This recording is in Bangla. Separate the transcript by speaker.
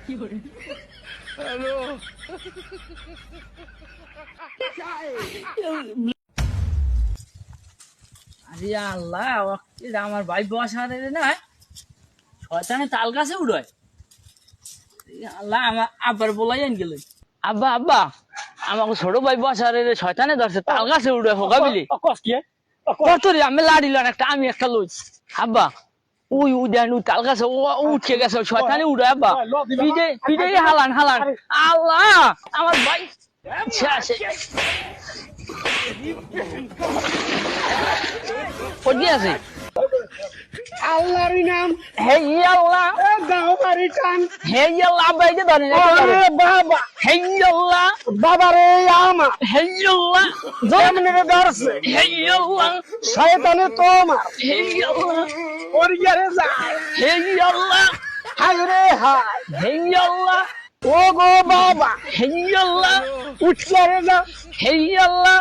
Speaker 1: হ্যালো
Speaker 2: আরে আল্লাহ, এটা আমার ভাই বসা রে না, শয়তানে তাল গাছে উড়ায়। আল্লাহ, আমার আব্বার বলাই আন গেল। আব্বা আব্বা, আমাকে ছোট ভাই বসা রে শয়তানে ধরছে, তাল গাছে উড়ায় হোকা বিলি কত রে। আমি লাড়িলাম একটা, আমি একটা লই। আব্বা ওই দেন ওই তাল গাছে উঠে গেছে, শয়তানে উড়ায়। আব্বা পিঠে পিঠে হালান হালান। আল্লাহ, আমার ভাই কোথায় আছে?
Speaker 1: আল্লাহর নাম
Speaker 2: হে আল্লাহ,
Speaker 1: দাও মারি টান
Speaker 2: হে আল্লাহ, আব্বা এই যে ধরেন
Speaker 1: বাবা
Speaker 2: হে আল্লাহ,
Speaker 1: বাবা রে আমার
Speaker 2: হে আল্লাহ,
Speaker 1: জমনে ধরছে
Speaker 2: হে আল্লাহ,
Speaker 1: শয়তানে তোমার
Speaker 2: হে আল্লাহ,
Speaker 1: ওরিয়ারে যায়
Speaker 2: হে আল্লাহ,
Speaker 1: হায় রে হায়
Speaker 2: হে আল্লাহ,
Speaker 1: ও গো বাবা
Speaker 2: হে আল্লাহ,
Speaker 1: উঠলে রে যা
Speaker 2: হে আল্লাহ,